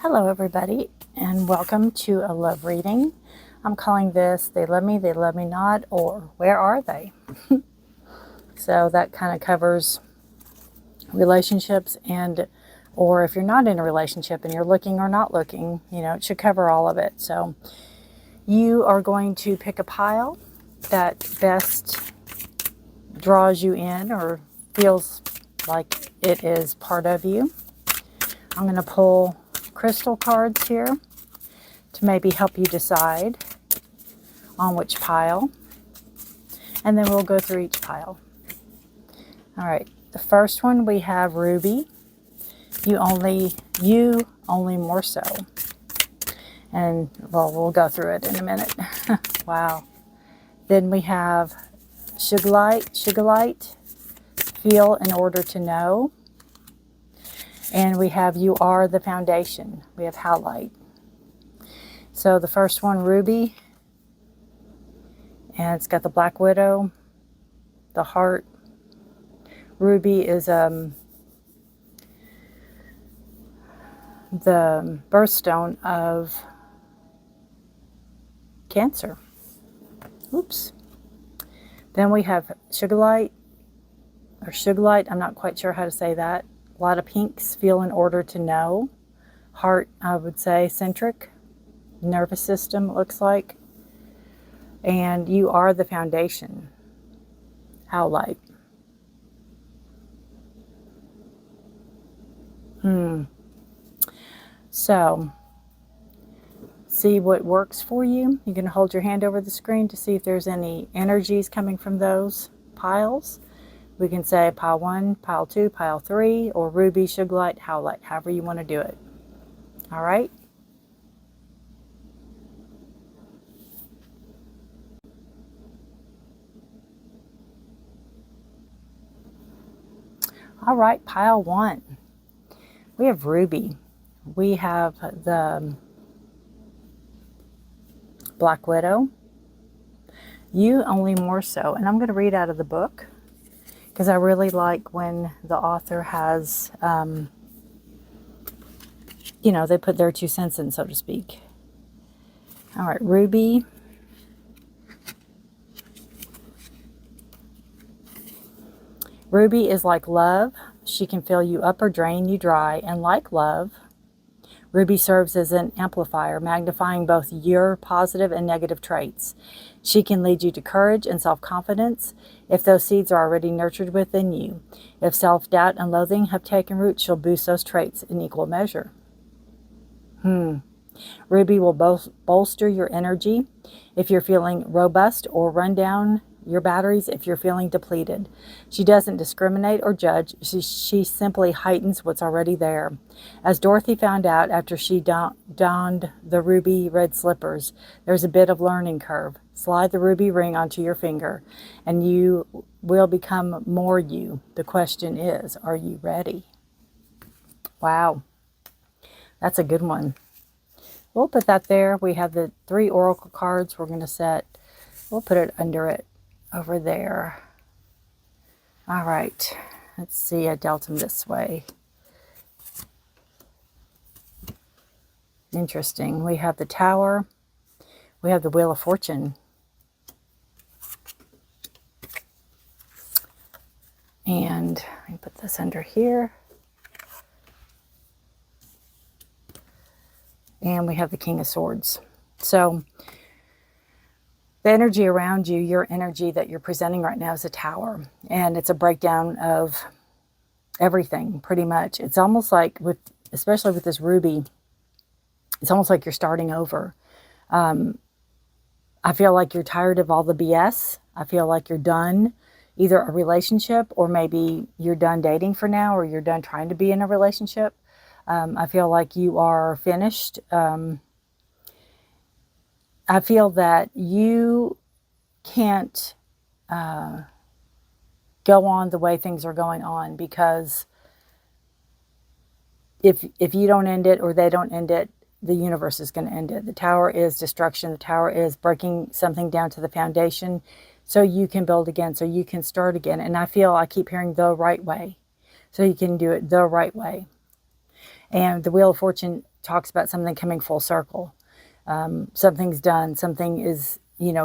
Hello everybody, and welcome to a love reading. I'm calling this They Love Me Not, or Where Are They? So that kind of covers relationships, and or if you're not in a relationship and you're looking or not looking, you know, it should cover all of it. So you are going to pick a pile that best draws you in or feels like it is part of you. I'm going to pull crystal cards here to maybe help you decide on which pile, and then we'll go through each pile. All right, the first one we have Ruby. You only more so. And well, we'll go through it in a minute. Wow. Then we have Sugilite, feel in order to know. And we have You Are the Foundation. We have Howlite. So the first one, Ruby. And it's got the Black Widow, the heart. Ruby is the birthstone of Cancer. Oops. Then we have Sugilite, or Sugilite. I'm not quite sure how to say that. A lot of pinks, feel in order to know. Heart, I would say, centric. Nervous system, it looks like. And You Are the Foundation. Howlite. So, see what works for you. You can hold your hand over the screen to see if there's any energies coming from those piles. We can say pile 1, pile 2, pile 3, or Ruby, Sugilite, Howlite, however you want to do it. All right? All right, pile 1. We have Ruby. We have the Black Widow. You only more so. And I'm going to read out of the book, because I really like when the author has, you know, they put their 2 cents in, so to speak. All right, Ruby. Ruby is like love. She can fill you up or drain you dry. And like love, Ruby serves as an amplifier, magnifying both your positive and negative traits. She can lead you to courage and self-confidence if those seeds are already nurtured within you. If self-doubt and loathing have taken root, she'll boost those traits in equal measure. Ruby will bolster your energy if you're feeling robust, or run down your batteries if you're feeling depleted. She doesn't discriminate or judge. She simply heightens what's already there. As Dorothy found out after she donned the ruby red slippers, there's a bit of learning curve. Slide the ruby ring onto your finger and you will become more you. The question is, are you ready? Wow. That's a good one. We'll put that there. We have the 3 oracle cards we're going to set. We'll put it under it over there. All right. Let's see. I dealt them this way. Interesting. We have the Tower. We have the Wheel of Fortune. And let me put this under here. And we have the King of Swords. So the energy around you, your energy that you're presenting right now, is a tower. And it's a breakdown of everything, pretty much. It's almost like, especially with this ruby, it's almost like you're starting over. I feel like you're tired of all the BS. I feel like you're done either a relationship, or maybe you're done dating for now, or you're done trying to be in a relationship. I feel like you are finished. I feel that you can't go on the way things are going on, because if you don't end it, or they don't end it, the universe is going to end it. The Tower is destruction. The Tower is breaking something down to the foundation so you can build again, so you can start again. And I keep hearing the right way. So you can do it the right way. And the Wheel of Fortune talks about something coming full circle. Something's done. Something is,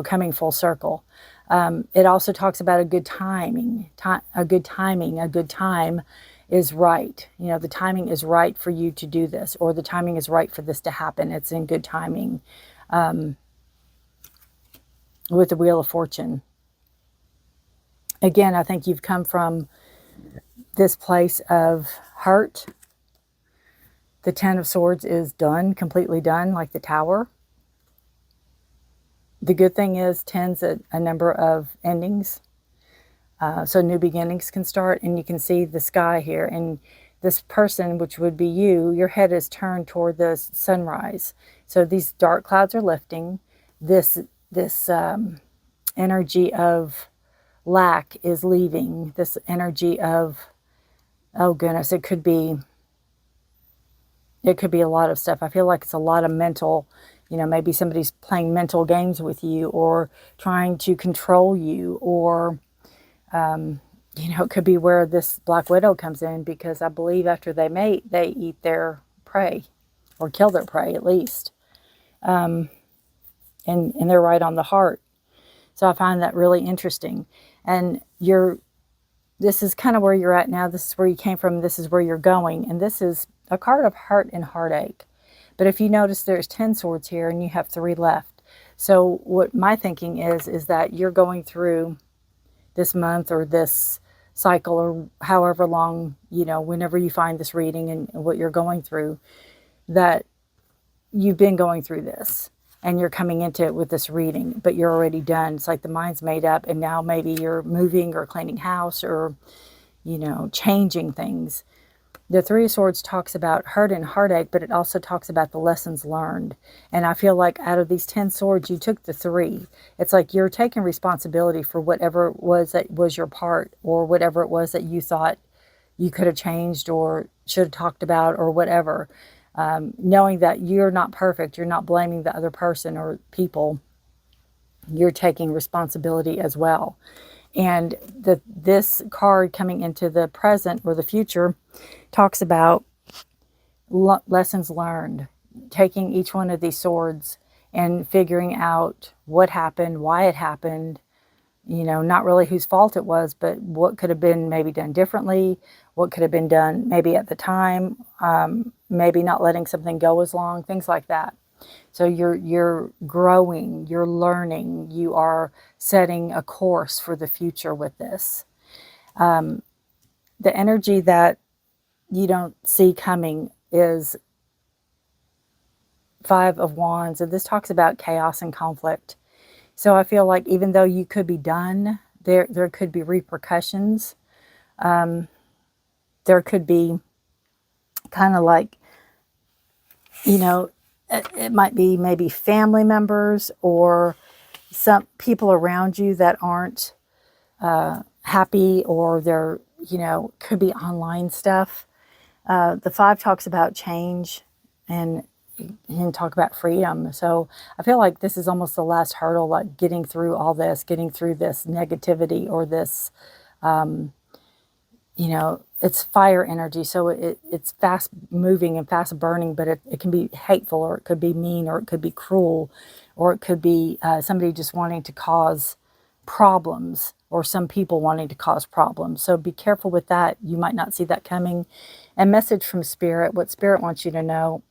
coming full circle. It also talks about a good timing. A good time is right. The timing is right for you to do this, or the timing is right for this to happen. It's in good timing. With the Wheel of Fortune. Again, I think you've come from this place of hurt. The Ten of Swords is done, completely done, like the Tower. The good thing is, ten's a number of endings. So new beginnings can start, and you can see the sky here. And this person, which would be you, your head is turned toward the sunrise. So these dark clouds are lifting. This energy of lack is leaving. This energy of, oh goodness, it could be a lot of stuff. I feel like it's a lot of mental, maybe somebody's playing mental games with you, or trying to control you, or, it could be where this Black Widow comes in, because I believe after they mate, they eat their prey, or kill their prey at least. And they're right on the heart. So I find that really interesting. And this is kind of where you're at now. This is where you came from. This is where you're going. And this is a card of heart and heartache. But if you notice, there's 10 swords here and you have 3 left. So what my thinking is that you're going through this month, or this cycle, or however long, whenever you find this reading and what you're going through, that you've been going through this. And you're coming into it with this reading, but you're already done. It's like the mind's made up, and now maybe you're moving or cleaning house, or, changing things. The 3 of Swords talks about hurt and heartache, but it also talks about the lessons learned. And I feel like out of these 10 swords, you took the 3. It's like you're taking responsibility for whatever it was that was your part, or whatever it was that you thought you could have changed or should have talked about, or whatever. Knowing that you're not perfect, you're not blaming the other person or people, you're taking responsibility as well. And this card coming into the present or the future talks about lessons learned, taking each one of these swords and figuring out what happened, why it happened, not really whose fault it was, but what could have been maybe done differently, what could have been done maybe at the time, maybe not letting something go as long, things like that. So you're growing, you're learning, you are setting a course for the future with this. The energy that you don't see coming is 5 of Wands, and this talks about chaos and conflict. So I feel like even though you could be done, there could be repercussions. There could be kind of like, it might be maybe family members or some people around you that aren't happy, or they're, could be online stuff. The 5 talks about change and talk about freedom. So I feel like this is almost the last hurdle, like getting through all this, getting through this negativity, or this, it's fire energy. So it's fast moving and fast burning, but it can be hateful, or it could be mean, or it could be cruel, or it could be somebody just wanting to cause problems, or some people wanting to cause problems. So be careful with that. You might not see that coming. And message from Spirit, what Spirit wants you to know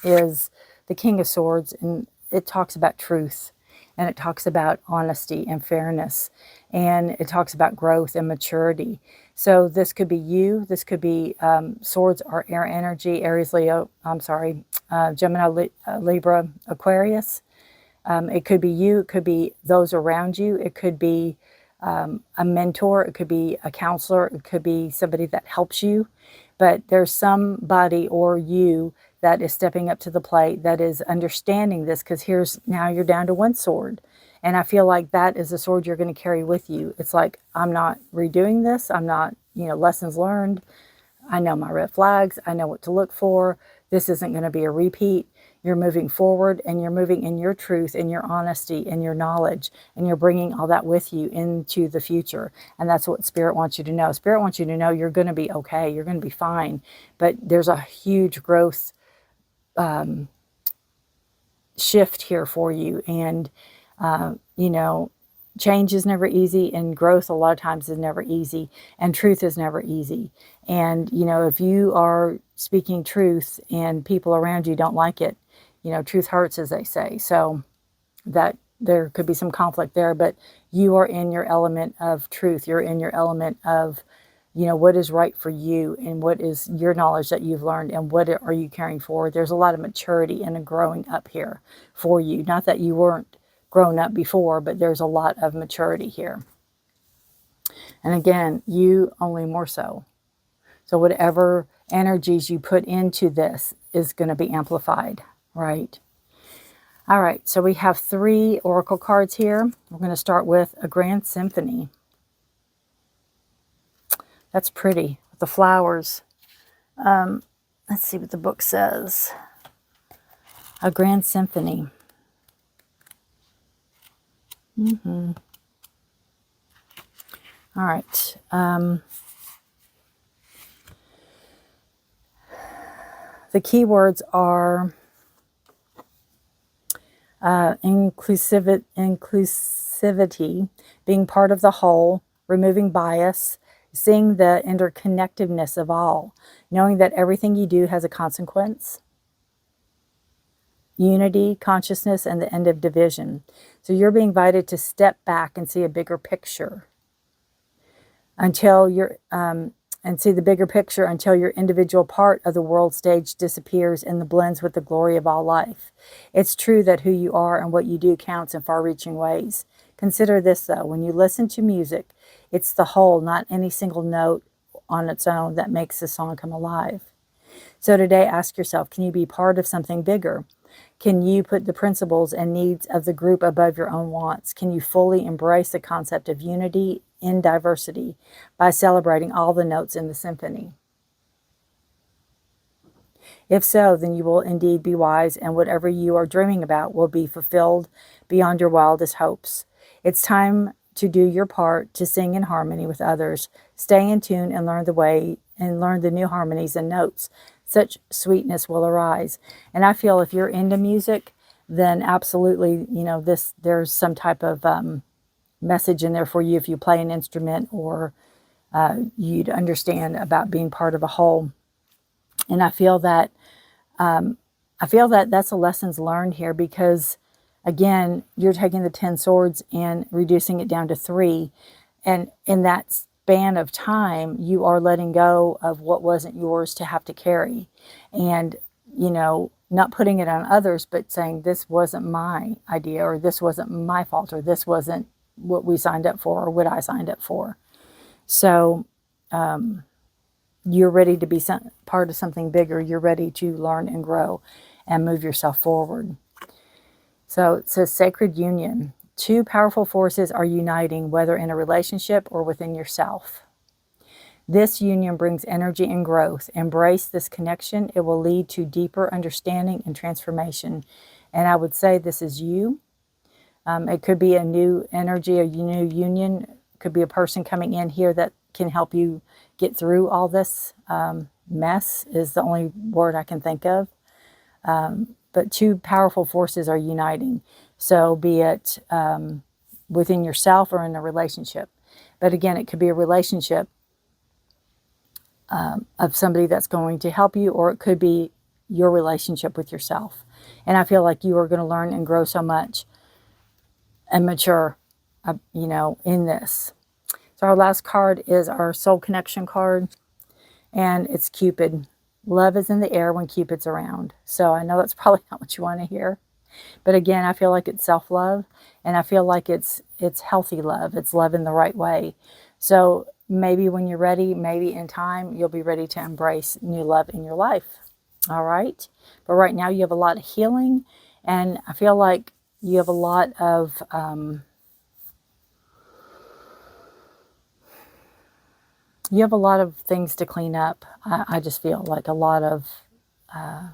is the King of Swords, and it talks about truth, and it talks about honesty and fairness, and it talks about growth and maturity. So this could be you. This could be swords are air energy, Aries, Leo, Gemini, Libra, Aquarius. It could be you. It could be those around you. It could be a mentor. It could be a counselor. It could be somebody that helps you. But there's somebody or you that is stepping up to the plate, that is understanding this, because now you're down to 1 sword. And I feel like that is a sword you're going to carry with you. It's like, I'm not redoing this. I'm not, lessons learned. I know my red flags. I know what to look for. This isn't going to be a repeat. You're moving forward, and you're moving in your truth and your honesty and your knowledge, and you're bringing all that with you into the future. And that's what Spirit wants you to know. Spirit wants you to know you're going to be okay. You're going to be fine. But there's a huge growth shift here for you. And, you know, change is never easy, and growth a lot of times is never easy, and truth is never easy. And, you know, if you are speaking truth and people around you don't like it, you know, truth hurts, as they say. So that there could be some conflict there, but you are in your element of truth. You're in your element of, you know, what is right for you, and what is your knowledge that you've learned, and what are you carrying forward. There's a lot of maturity and a growing up here for you. Not that you weren't grown up before, but there's a lot of maturity here. And again, you only more so. So whatever energies you put into this is going to be amplified, right? All right, so we have 3 oracle cards here. We're going to start with a grand symphony. That's pretty, with the flowers. Let's see what the book says. A grand symphony. All right. The key words are inclusivity, being part of the whole, removing bias, seeing the interconnectedness of all, knowing that everything you do has a consequence, unity, consciousness, and the end of division. So you're being invited to step back and see a bigger picture until you're, and see the bigger picture until your individual part of the world stage disappears and blends with the glory of all life. It's true that who you are and what you do counts in far-reaching ways. Consider this, though. When you listen to music, it's the whole, not any single note on its own, that makes the song come alive. So today, ask yourself, can you be part of something bigger? Can you put the principles and needs of the group above your own wants? Can you fully embrace the concept of unity in diversity by celebrating all the notes in the symphony? If so, then you will indeed be wise, and whatever you are dreaming about will be fulfilled beyond your wildest hopes. It's time to do your part to sing in harmony with others. Stay in tune and learn the new harmonies and notes. Such sweetness will arise. And I feel if you're into music, then absolutely, you know, there's some type of message in there for you if you play an instrument, or you'd understand about being part of a whole. And I feel that that's a lessons learned here, because again, you're taking the 10 swords and reducing it down to 3, and in that span of time, you are letting go of what wasn't yours to have to carry, and, you know, not putting it on others, but saying, this wasn't my idea, or this wasn't my fault, or this wasn't what we signed up for, or what I signed up for. So you're ready to be part of something bigger. You're ready to learn and grow and move yourself forward. So it says sacred union. 2 powerful forces are uniting, whether in a relationship or within yourself. This union brings energy and growth. Embrace this connection. It will lead to deeper understanding and transformation. And I would say this is you. It could be a new energy, a new union. It could be a person coming in here that can help you get through all this mess, is the only word I can think of. But 2 powerful forces are uniting. So be it within yourself or in a relationship. But again, it could be a relationship of somebody that's going to help you, or it could be your relationship with yourself. And I feel like you are going to learn and grow so much and mature, you know, in this. So our last card is our soul connection card, and it's Cupid. Love is in the air when Cupid's around. So I know that's probably not what you want to hear. But again, I feel like it's self-love, and I feel like it's healthy love. It's love in the right way. So maybe when you're ready, maybe in time, you'll be ready to embrace new love in your life. All right? But right now you have a lot of healing, and I feel like you have a lot of things to clean up. I just feel like a lot of a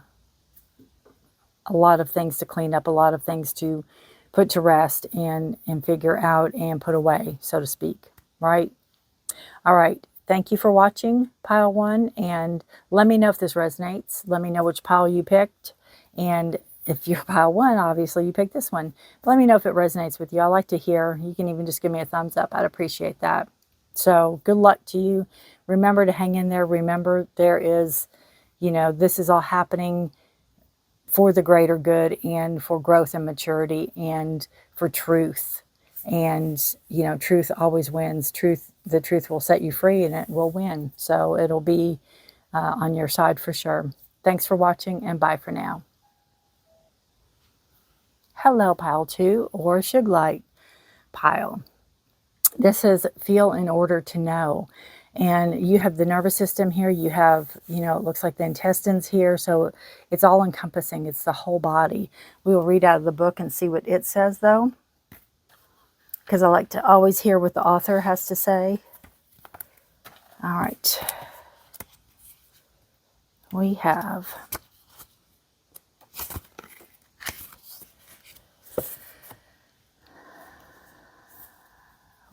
lot of things to clean up, a lot of things to put to rest and figure out and put away, so to speak, right? All right. Thank you for watching pile 1, and let me know if this resonates. Let me know which pile you picked, and if you're pile 1, obviously you picked this one. But let me know if it resonates with you. I like to hear. You can even just give me a thumbs up. I'd appreciate that. So good luck to you. Remember to hang in there. Remember there is, you know, this is all happening for the greater good and for growth and maturity and for truth. And, you know, truth always wins. The truth will set you free and it will win. So it'll be on your side for sure. Thanks for watching, and bye for now. Hello, pile 2 or Sugilite pile. This is feel in order to know. And you have the nervous system here. You have, you know, it looks like the intestines here. So it's all encompassing. It's the whole body. We will read out of the book and see what it says, though, because I like to always hear what the author has to say. All right. We have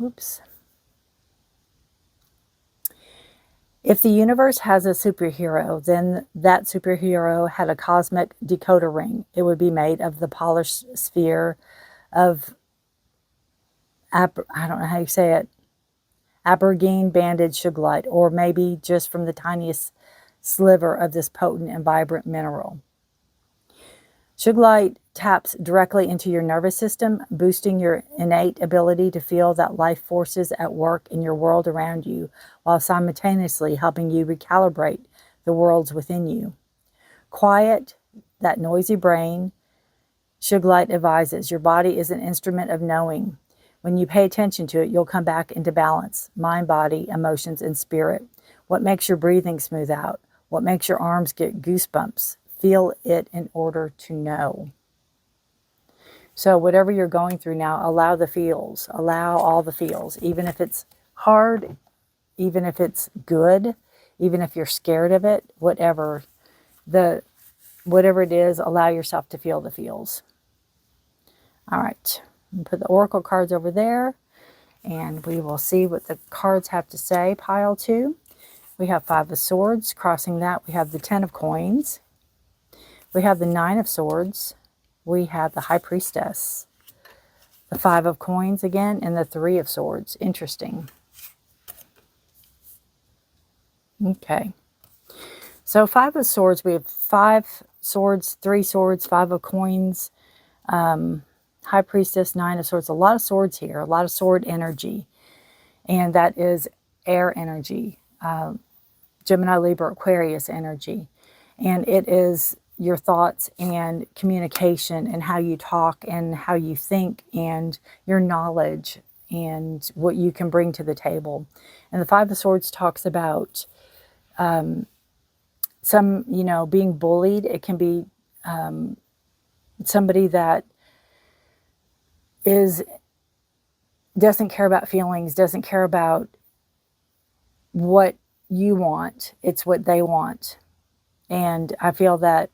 oops. If the universe has a superhero, then that superhero had a cosmic decoder ring. It would be made of the polished sphere of, I don't know how you say it, abergine banded sugilite, or maybe just from the tiniest sliver of this potent and vibrant mineral. Sugilite taps directly into your nervous system, boosting your innate ability to feel that life forces at work in your world around you, while simultaneously helping you recalibrate the worlds within you. Quiet that noisy brain, Sugilite advises. Your body is an instrument of knowing. When you pay attention to it, you'll come back into balance, mind, body, emotions, and spirit. What makes your breathing smooth out? What makes your arms get goosebumps? Feel it in order to know. So whatever you're going through now, allow the feels. Allow all the feels. Even if it's hard, even if it's good, even if you're scared of it, whatever it is, allow yourself to feel the feels. All right. Put the oracle cards over there, and we will see what the cards have to say. Pile 2. We have 5 of Swords. Crossing that, we have the 10 of Coins. We have the 9 of Swords. We have the High Priestess. The 5 of Coins again, and the 3 of Swords. Interesting. Okay. So 5 of Swords, we have 5 swords, 3 swords, 5 of Coins, High Priestess, 9 of Swords. A lot of swords here, a lot of sword energy. And that is air energy, Gemini, Libra, Aquarius energy. And it is your thoughts and communication and how you talk and how you think and your knowledge and what you can bring to the table. And the 5 of Swords talks about some, you know, being bullied. It can be somebody that doesn't care about feelings, doesn't care about what you want. It's what they want. And I feel that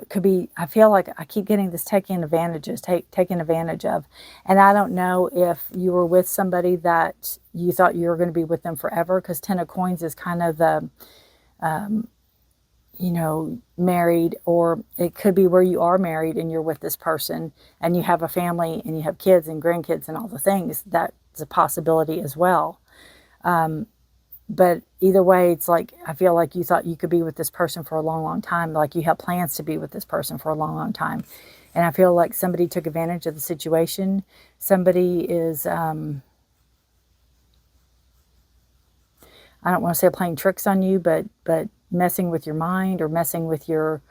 could be, I feel like I keep getting this taken advantage of. And I don't know if you were with somebody that you thought you were going to be with them forever, because 10 of Coins is kind of the, you know, married, or it could be where you are married and you're with this person and you have a family and you have kids and grandkids and all the things. That's a possibility as well. But either way, it's like, I feel like you thought you could be with this person for a long, long time. Like you have plans to be with this person for a long, long time. And I feel like somebody took advantage of the situation. Somebody is, I don't want to say playing tricks on you, but messing with your mind or messing with your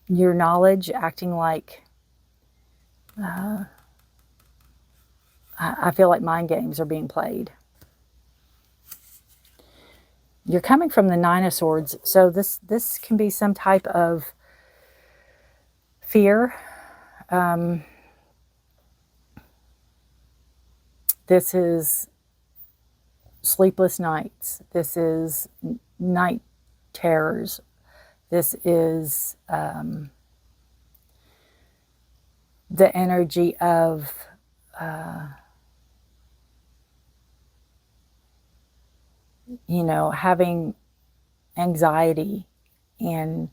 knowledge, acting like, I feel like mind games are being played. You're coming from the 9 of Swords, so this can be some type of fear. This is sleepless nights. This is night terrors. This is the energy of you know, having anxiety and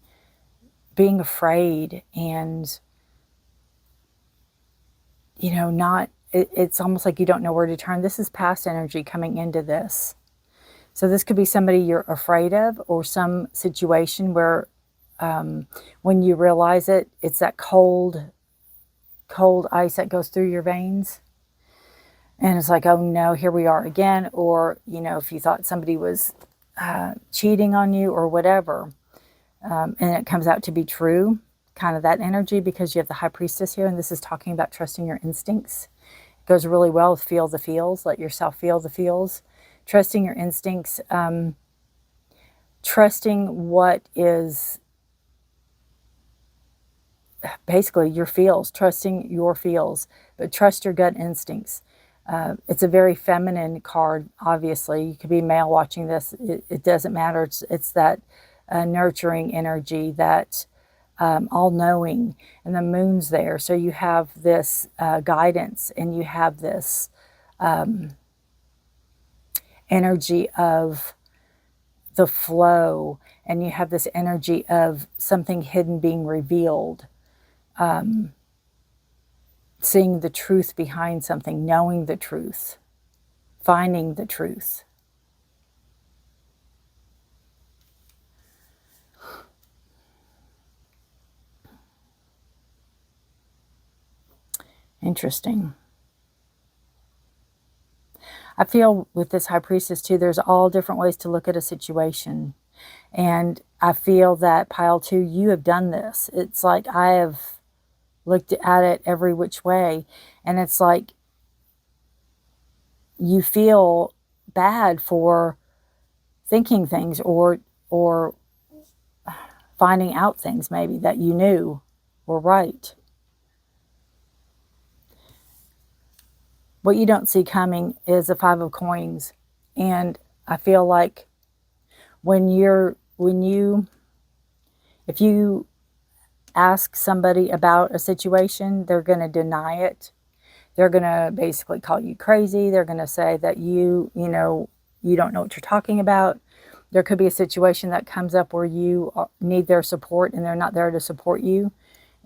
being afraid and, you know, not, it's almost like you don't know where to turn. This is past energy coming into this. So this could be somebody you're afraid of, or some situation where when you realize it, it's that cold ice that goes through your veins. And it's like, oh no, here we are again. Or, you know, if you thought somebody was cheating on you or whatever, and it comes out to be true, kind of that energy, because you have the High Priestess here, and this is talking about trusting your instincts. It goes really well with feel the feels, let yourself feel the feels. Trusting your instincts, trusting what is basically your feels, trusting your feels, but trust your gut instincts. It's a very feminine card, obviously. You could be male watching this. It doesn't matter. It's that nurturing energy, that all-knowing, and the moon's there. So you have this guidance, and you have this energy of the flow, and you have this energy of something hidden being revealed. Seeing the truth behind something, knowing the truth, finding the truth. Interesting. I feel with this High Priestess too, there's all different ways to look at a situation. And I feel that pile 2, you have done this. It's like I have looked at it every which way. And it's like you feel bad for thinking things or finding out things maybe that you knew were right. What you don't see coming is a 5 of coins. And I feel like if you ask somebody about a situation, they're going to deny it. They're going to basically call you crazy. They're going to say that you don't know what you're talking about. There could be a situation that comes up where you need their support and they're not there to support you.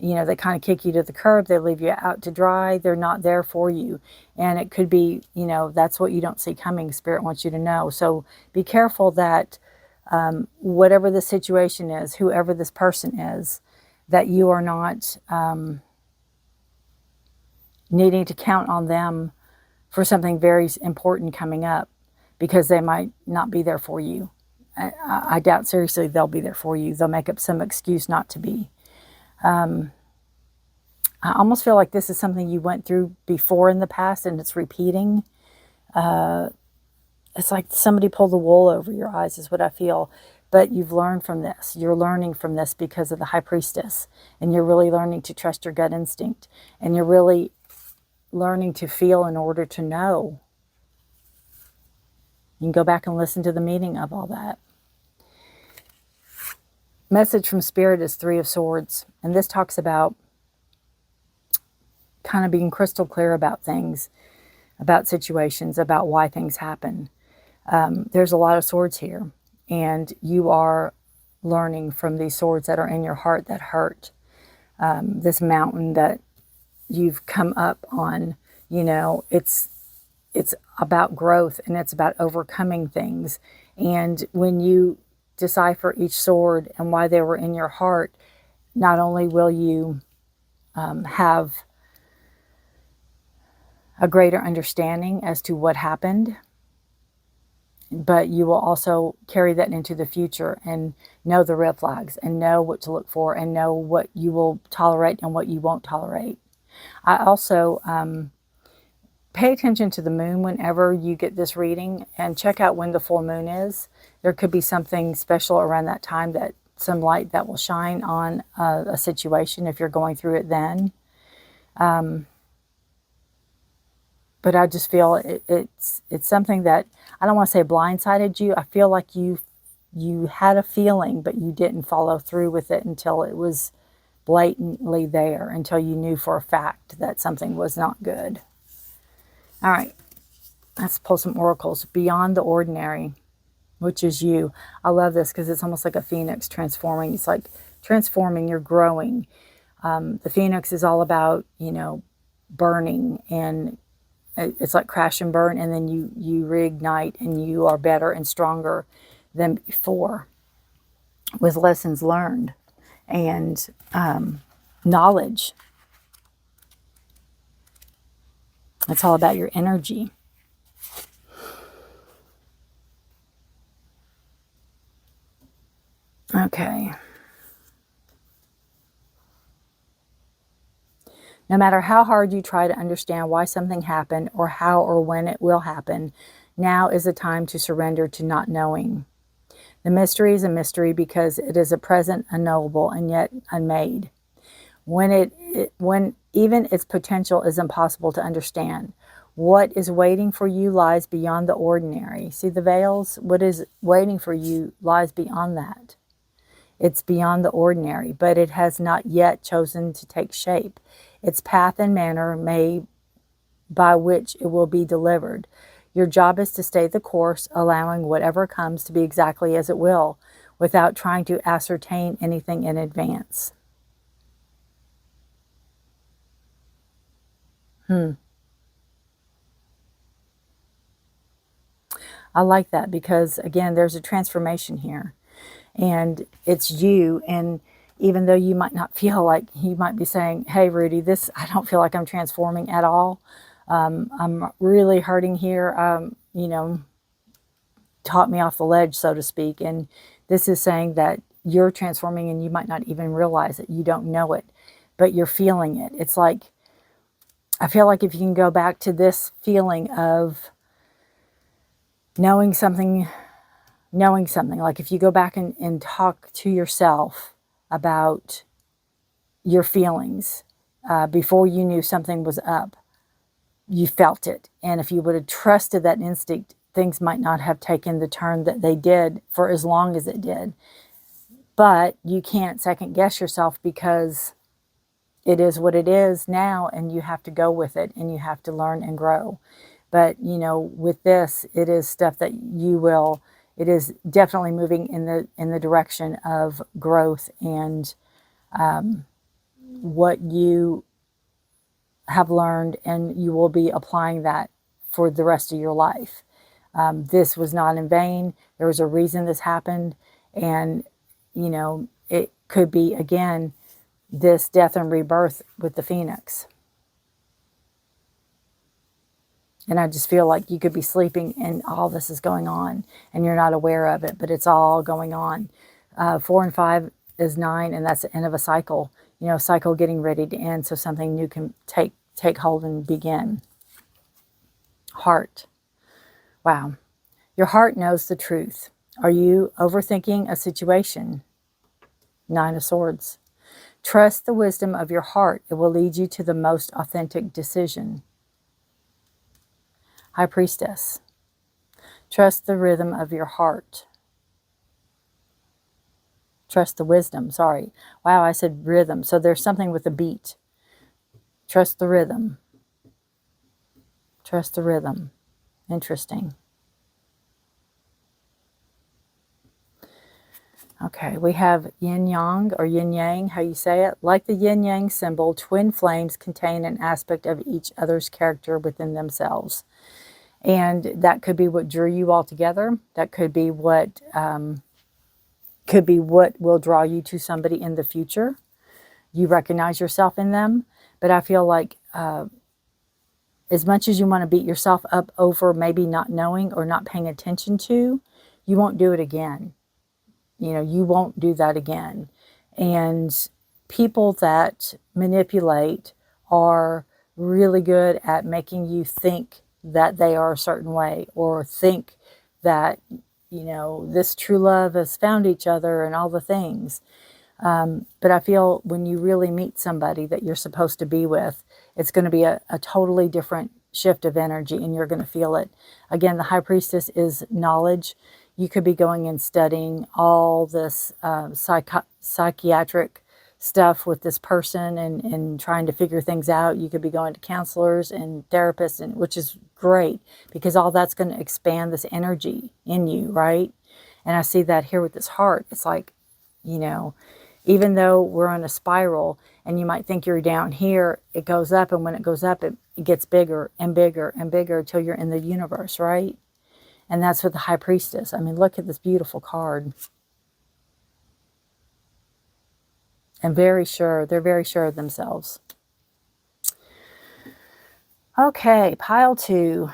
You know, they kind of kick you to the curb. They leave you out to dry. They're not there for you. And it could be, you know, that's what you don't see coming. Spirit wants you to know. So be careful that whatever the situation is, whoever this person is, that you are not needing to count on them for something very important coming up, because they might not be there for you. I doubt seriously they'll be there for you. They'll make up some excuse not to be. I almost feel like this is something you went through before in the past and it's repeating. It's like somebody pulled the wool over your eyes is what I feel. But you've learned from this. You're learning from this because of the High Priestess. And you're really learning to trust your gut instinct. And you're really learning to feel in order to know. You can go back and listen to the meaning of all that. Message from Spirit is 3 of Swords. And this talks about kind of being crystal clear about things, about situations, about why things happen. There's a lot of swords here. And you are learning from these swords that are in your heart that hurt. This mountain that you've come up on, you know, it's about growth and it's about overcoming things. And when you decipher each sword and why they were in your heart, not only will you have a greater understanding as to what happened, but you will also carry that into the future and know the red flags and know what to look for and know what you will tolerate and what you won't tolerate. I also pay attention to the moon whenever you get this reading, and check out when the full moon is. There could be something special around that time, that some light that will shine on a situation if you're going through it then. But I just feel it's something that, I don't want to say blindsided you. I feel like you you had a feeling, but you didn't follow through with it until it was blatantly there, until you knew for a fact that something was not good. All right, let's pull some oracles. Beyond the ordinary, which is you. I love this because it's almost like a phoenix transforming. It's like transforming, you're growing. The phoenix is all about, you know, burning, and it's like crash and burn, and then you reignite, and you are better and stronger than before with lessons learned and knowledge. It's all about your energy. Okay. No matter how hard you try to understand why something happened or how or when it will happen, now is the time to surrender to not knowing. The mystery is a mystery because it is a present unknowable and yet unmade. When even its potential is impossible to understand. What is waiting for you lies beyond the ordinary. See the veils? What is waiting for you lies beyond that. It's beyond the ordinary, but it has not yet chosen to take shape. Its path and manner may by which it will be delivered. Your job is to stay the course, allowing whatever comes to be exactly as it will, without trying to ascertain anything in advance. I like that because, again, there's a transformation here. And it's you. And even though you might not feel like, you might be saying, hey, Rudi, I don't feel like I'm transforming at all. I'm really hurting here. You know, taught me off the ledge, so to speak. And this is saying that you're transforming and you might not even realize it. You don't know it, but you're feeling it. It's like, I feel like if you can go back to this feeling of knowing something, like if you go back and talk to yourself about your feelings before you knew something was up, you felt it. And if you would have trusted that instinct, things might not have taken the turn that they did for as long as it did. But you can't second guess yourself because it is what it is now, and you have to go with it, and you have to learn and grow. But, you know, with this, it is stuff that it is definitely moving in the direction of growth and what you have learned, and you will be applying that for the rest of your life. This was not in vain. There was a reason this happened, and, you know, it could be, again, this death and rebirth with the Phoenix. And I just feel like you could be sleeping and all this is going on and you're not aware of it, but it's all going on. 4 and 5 is 9, and that's the end of a cycle. You know, cycle getting ready to end so something new can take hold and begin. Heart. Wow. Your heart knows the truth. Are you overthinking a situation? 9 of Swords. Trust the wisdom of your heart. It will lead you to the most authentic decision. High Priestess. Trust the rhythm of your heart. Trust the wisdom, sorry. Wow, I said rhythm. So there's something with a beat. Trust the rhythm. Trust the rhythm. Interesting. Okay, we have yin-yang or yin-yang, how you say it. Like the yin-yang symbol, twin flames contain an aspect of each other's character within themselves. And that could be what drew you all together. That could be what will draw you to somebody in the future. You recognize yourself in them. But I feel like as much as you want to beat yourself up over maybe not knowing or not paying attention to, you won't do it again. You know, you won't do that again. And people that manipulate are really good at making you think that they are a certain way, or think that, you know, this true love has found each other and all the things. But I feel when you really meet somebody that you're supposed to be with, it's going to be a totally different shift of energy, and you're going to feel it. Again, the High Priestess is knowledge. You could be going and studying all this psychiatric stuff with this person and trying to figure things out. You could be going to counselors and therapists, and which is great because all that's going to expand this energy in you, right? And I see that here with this heart. It's like, you know, even though we're on a spiral and you might think you're down here, it goes up. And when it goes up, it gets bigger and bigger and bigger until you're in the universe, right? And that's with the High Priestess. I mean, look at this beautiful card. And very sure, they're very sure of themselves. Okay, pile 2.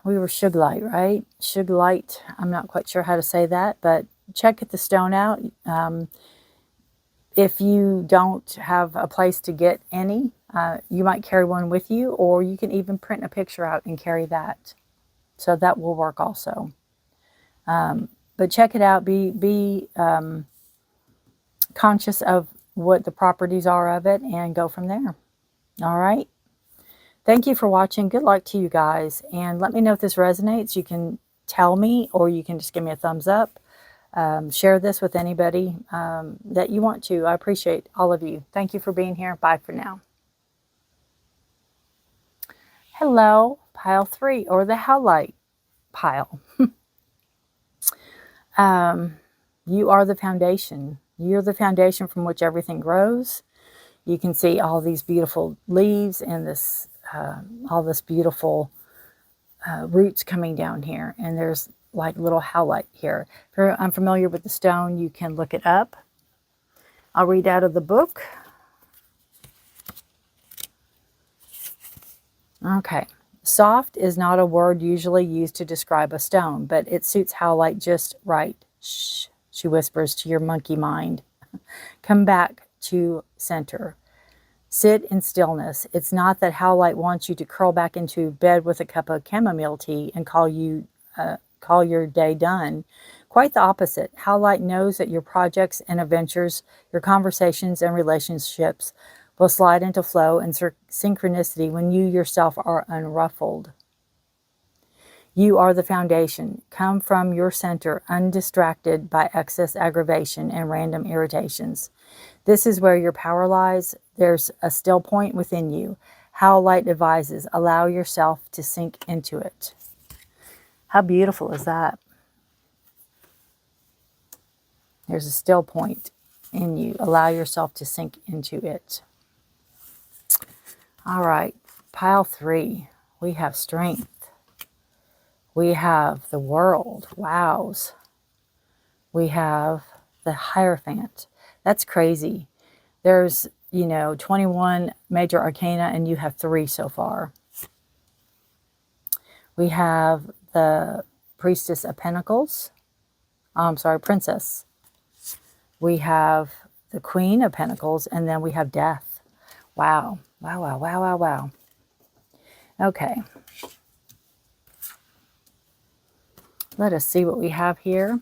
We were Sugilite, right? Sugilite. I'm not quite sure how to say that, but check the stone out. If you don't have a place to get any, you might carry one with you, or you can even print a picture out and carry that. So that will work also. But check it out. Be conscious of what the properties are of it and go from there. All right. Thank you for watching. Good luck to you guys. And let me know if this resonates. You can tell me, or you can just give me a thumbs up. Share this with anybody that you want to. I appreciate all of you. Thank you for being here. Bye for now. Hello, pile 3, or the Howlite pile. You are the foundation. You're the foundation from which everything grows. You can see all these beautiful leaves and this all this beautiful roots coming down here. And there's like little Howlite here. If you're unfamiliar with the stone, you can look it up. I'll read out of the book. Okay. Soft is not a word usually used to describe a stone, but it suits Howlite just right. Shh, she whispers to your monkey mind. Come back to center. Sit in stillness. It's not that Howlite wants you to curl back into bed with a cup of chamomile tea and call your day done. Quite the opposite. Howlite knows that your projects and adventures, your conversations and relationships will slide into flow and synchronicity when you yourself are unruffled. You are the foundation. Come from your center, undistracted by excess aggravation and random irritations. This is where your power lies. There's a still point within you. Howlite advises, allow yourself to sink into it. How beautiful is that? There's a still point in you. Allow yourself to sink into it. All right, pile 3. We have strength. We have the world. Wows. We have the Hierophant. That's crazy. There's, 21 major arcana, and you have 3 so far. We have the Priestess of Pentacles. Princess. We have the Queen of Pentacles, and then we have Death. Wow. Wow, wow, wow, wow, wow. Okay. Let us see what we have here.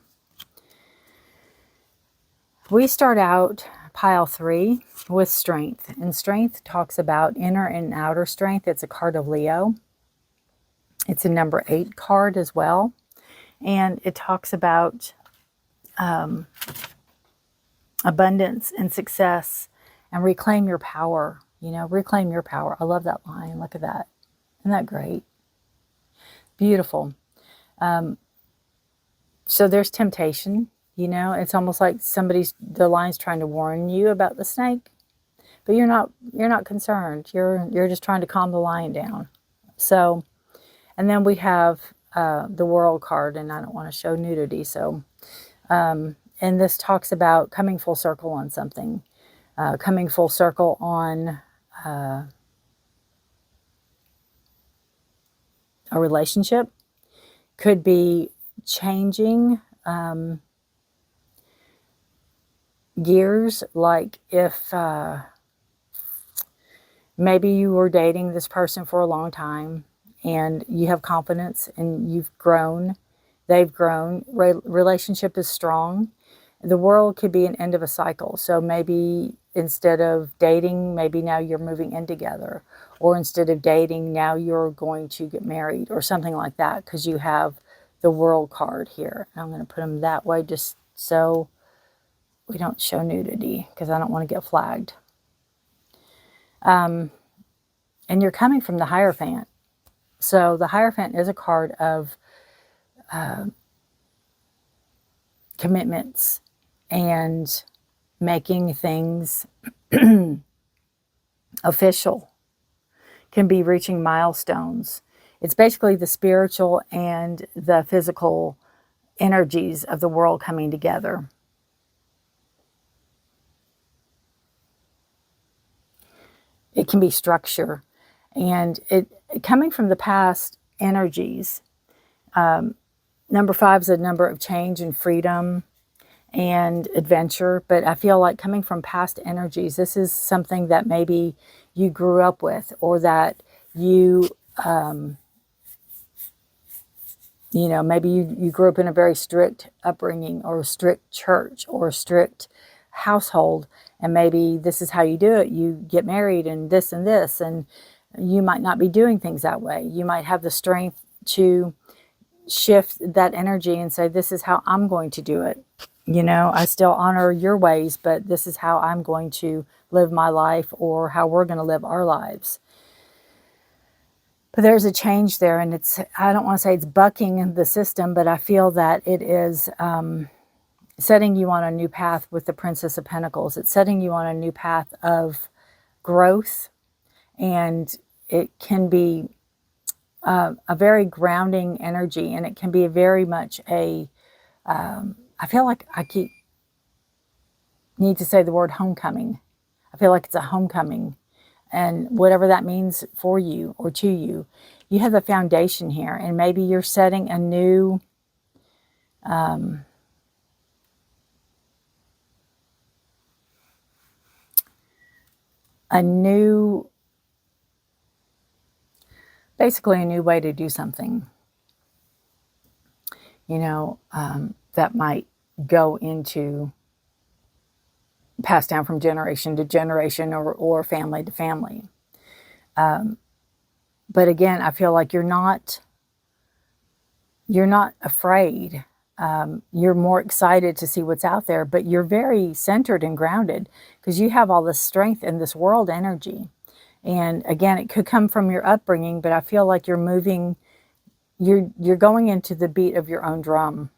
We start out pile 3 with strength. And strength talks about inner and outer strength. It's a card of Leo. It's a number 8 card as well. And it talks about abundance and success and reclaim your power. Reclaim your power. I love that line. Look at that. Isn't that great? Beautiful. So there's temptation. It's almost like the line's trying to warn you about the snake, but you're not concerned. You're just trying to calm the lion down. So, and then we have the World card, and I don't want to show nudity. So, and this talks about coming full circle on something, coming full circle on a relationship. Could be changing gears, like if maybe you were dating this person for a long time and you have confidence and you've grown, they've grown, relationship is strong. The World could be an end of a cycle. So maybe instead of dating, maybe now you're moving in together, or instead of dating, now you're going to get married or something like that, because you have the World card here. I'm going to put them that way just so we don't show nudity, because I don't want to get flagged. And you're coming from the Hierophant. So the Hierophant is a card of commitments and making things official. Can be reaching milestones. It's basically the spiritual and the physical energies of the world coming together. It can be structure. And it coming from the past energies. Number 5 is a number of change and freedom and adventure. But I feel like coming from past energies, this is something that maybe you grew up with, or that you, you know, maybe you grew up in a very strict upbringing, or a strict church, or a strict household. And maybe this is how you do it. You get married and this, and you might not be doing things that way. You might have the strength to shift that energy and say, this is how I'm going to do it. You know, I still honor your ways, but this is how I'm going to live my life, or how we're going to live our lives. But there's a change there, and it's, I don't want to say it's bucking the system, but I feel that it is setting you on a new path with the Princess of Pentacles. It's setting you on a new path of growth, and it can be a very grounding energy, and it can be very much a, I feel like I need to say the word homecoming. I feel like it's a homecoming, and whatever that means for you or to you, you have the foundation here, and maybe you're setting a new, basically a new way to do something, you know, that might go into passed down from generation to generation, or family to family. But again, I feel like you're not afraid. You're more excited to see what's out there, but you're very centered and grounded, because you have all this strength in this world energy. And again, it could come from your upbringing, but I feel like you're moving, you're going into the beat of your own drum,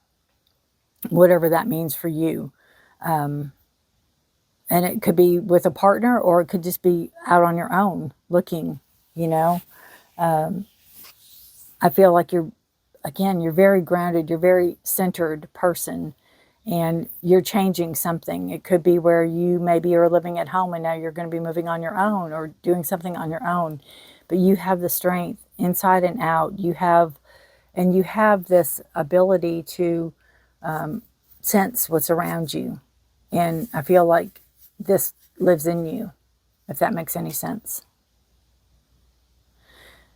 whatever that means for you. And it could be with a partner, or it could just be out on your own looking, you know. I feel like you're very grounded, you're a very centered person, and you're changing something. It could be where you maybe are living at home, and now you're going to be moving on your own, or doing something on your own. But you have the strength inside and out. You have this ability to sense what's around you. And I feel like this lives in you, if that makes any sense.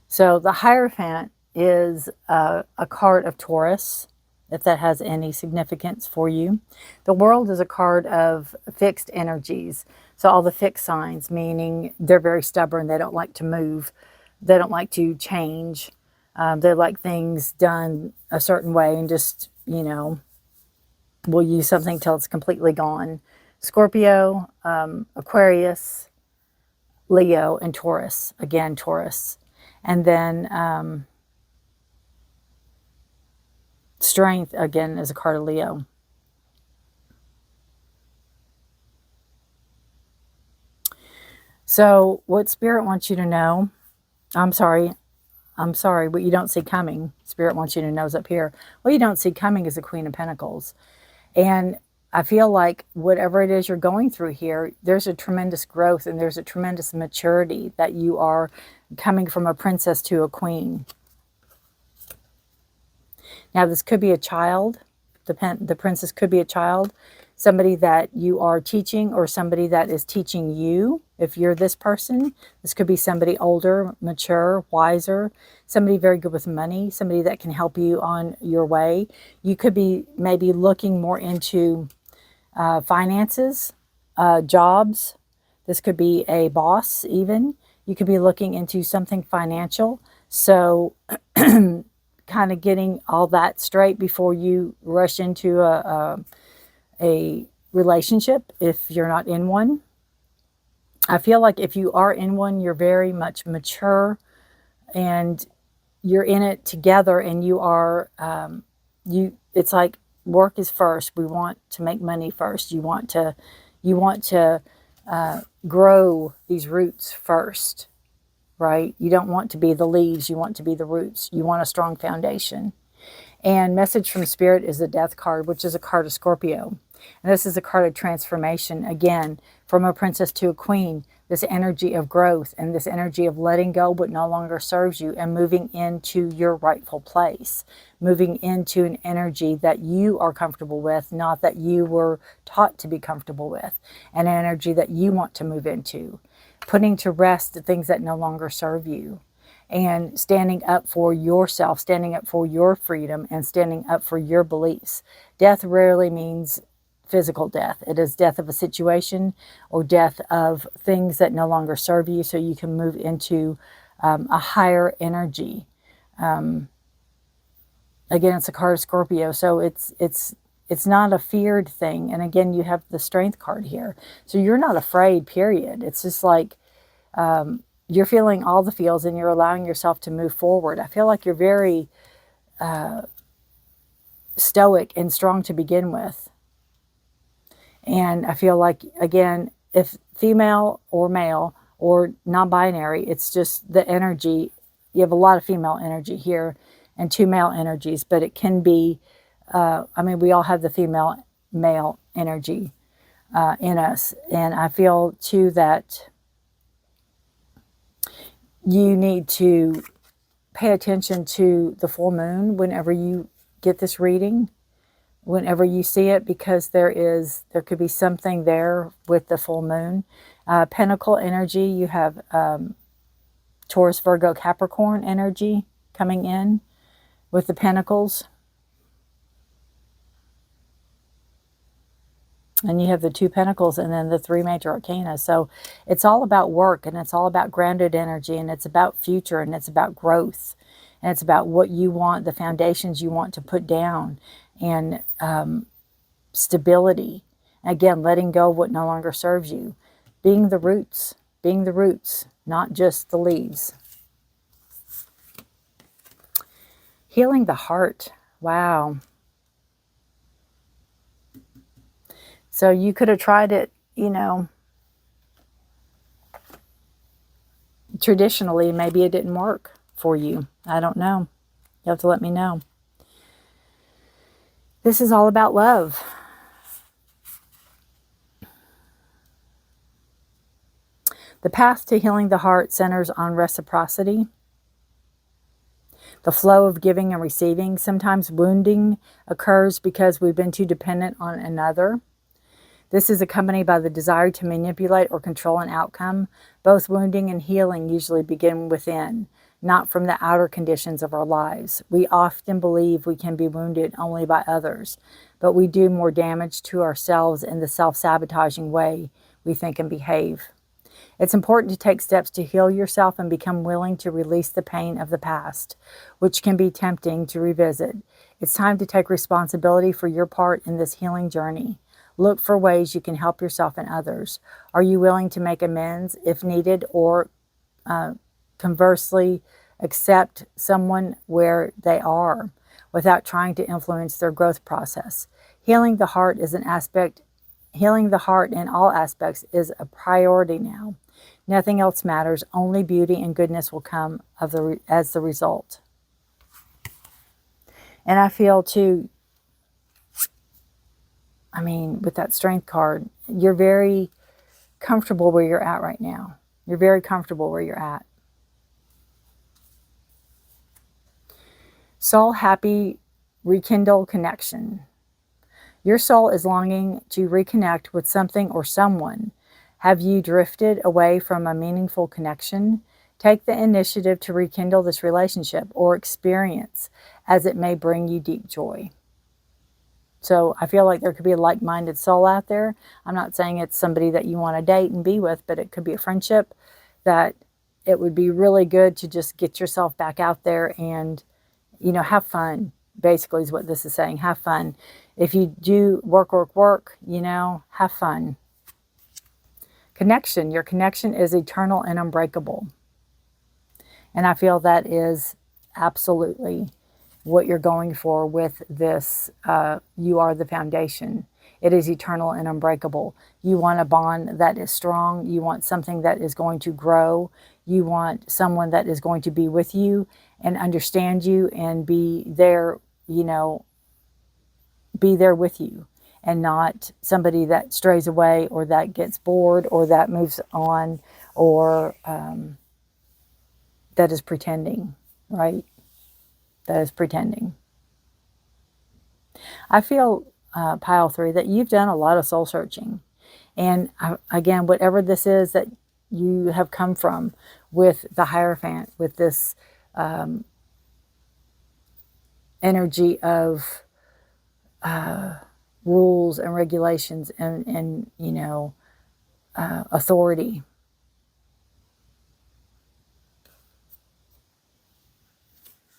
So the Hierophant is a card of Taurus, if that has any significance for you. The World is a card of fixed energies. So all the fixed signs, meaning they're very stubborn. They don't like to move. They don't like to change. They like things done a certain way, and just, you know, will use something till it's completely gone. Scorpio, Aquarius, Leo, and Taurus. Again, Taurus. And then Strength, again, is a card of Leo. So what Spirit wants you to know, I'm sorry, what you don't see coming, Spirit wants you to know is up here. What you don't see coming is the Queen of Pentacles. And I feel like whatever it is you're going through here, there's a tremendous growth, and there's a tremendous maturity, that you are coming from a princess to a queen. Now, this could be a child. The princess could be a child, somebody that you are teaching, or somebody that is teaching you. If you're this person, this could be somebody older, mature, wiser, somebody very good with money, somebody that can help you on your way. You could be maybe looking more into finances, jobs. This could be a boss even. You could be looking into something financial. So kind of getting all that straight before you rush into a relationship if you're not in one. I feel like if you are in one, you're very much mature and you're in it together, and you are, it's like work is first. We want to make money first. You want to grow these roots first, right? You don't want to be the leaves. You want to be the roots. You want a strong foundation. And message from Spirit is the Death card, which is a card of Scorpio. And this is a card of transformation. Again, from a princess to a queen, this energy of growth and this energy of letting go what no longer serves you and moving into your rightful place. Moving into an energy that you are comfortable with, not that you were taught to be comfortable with. An energy that you want to move into. Putting to rest the things that no longer serve you. And standing up for yourself, standing up for your freedom, and standing up for your beliefs. Death rarely means physical death. It is death of a situation or death of things that no longer serve you, so you can move into a higher energy. Again, it's a card of Scorpio, so it's not a feared thing. And again, you have the Strength card here. So you're not afraid, period. It's just like you're feeling all the feels and you're allowing yourself to move forward. I feel like you're very stoic and strong to begin with. And I feel like, again, if female or male or non-binary, it's just the energy. You have a lot of female energy here and 2 male energies, but it can be, I mean, we all have the female-male energy in us. And I feel, too, that you need to pay attention to the full moon whenever you get this reading, whenever you see it, because there could be something there with the full moon. Pentacle energy, you have Taurus, Virgo, Capricorn energy coming in with the pentacles. And you have the 2 pentacles and then the 3 major arcana. So it's all about work, and it's all about grounded energy, and it's about future, and it's about growth. And it's about what you want, the foundations you want to put down, and stability. Again, letting go of what no longer serves you. Being the roots, not just the leaves. Healing the heart. Wow. So you could have tried it, you know, traditionally. Maybe it didn't work for you. I don't know. You have to let me know. This is all about love. The path to healing the heart centers on reciprocity. The flow of giving and receiving. Sometimes wounding occurs because we've been too dependent on another. This is accompanied by the desire to manipulate or control an outcome. Both wounding and healing usually begin within, not from the outer conditions of our lives. We often believe we can be wounded only by others, but we do more damage to ourselves in the self-sabotaging way we think and behave. It's important to take steps to heal yourself and become willing to release the pain of the past, which can be tempting to revisit. It's time to take responsibility for your part in this healing journey. Look for ways you can help yourself and others. Are you willing to make amends if needed, or conversely accept someone where they are without trying to influence their growth process? Healing the heart is an aspect. Healing the heart in all aspects is a priority now. Nothing else matters. Only beauty and goodness will come as the result. And I feel too, I mean, with that Strength card, you're very comfortable where you're at right now. You're very comfortable where you're at. Soul happy, rekindle connection. Your soul is longing to reconnect with something or someone. Have you drifted away from a meaningful connection? Take the initiative to rekindle this relationship or experience, as it may bring you deep joy. So I feel like there could be a like-minded soul out there. I'm not saying it's somebody that you want to date and be with, but it could be a friendship that it would be really good to just get yourself back out there and, you know, have fun, basically is what this is saying. Have fun. If you do work, you know, have fun. Connection. Your connection is eternal and unbreakable. And I feel that is absolutely what you're going for with this. You are the foundation. It is eternal and unbreakable. You want a bond that is strong. You want something that is going to grow. You want someone that is going to be with you and understand you and be there, you know, be there with you, and not somebody that strays away or that gets bored or that moves on or that is pretending, right? That is pretending. I feel, pile 3, that you've done a lot of soul searching. And again, whatever this is that you have come from with the Hierophant, with this energy of rules and regulations and you know, authority.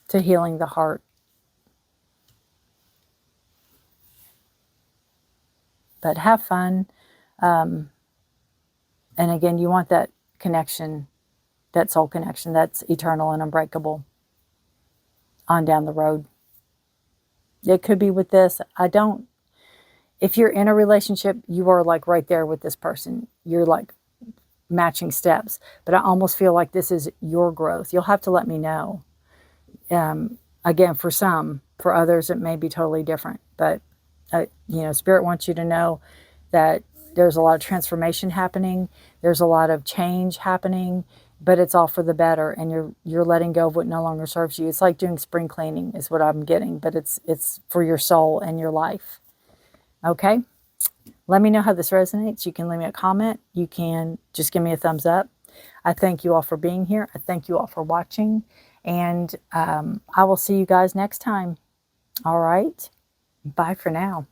To healing the heart. But have fun. And again, you want that connection, that soul connection that's eternal and unbreakable on down the road. It could be with this. If you're in a relationship, you are like right there with this person. You're like matching steps. But I almost feel like this is your growth. You'll have to let me know. Again, for some, for others, it may be totally different. But, you know, Spirit wants you to know that there's a lot of transformation happening. There's a lot of change happening, but it's all for the better. And you're letting go of what no longer serves you. It's like doing spring cleaning is what I'm getting, but it's for your soul and your life. Okay? Let me know how this resonates. You can leave me a comment. You can just give me a thumbs up. I thank you all for being here. I thank you all for watching. And I will see you guys next time. All right. Bye for now.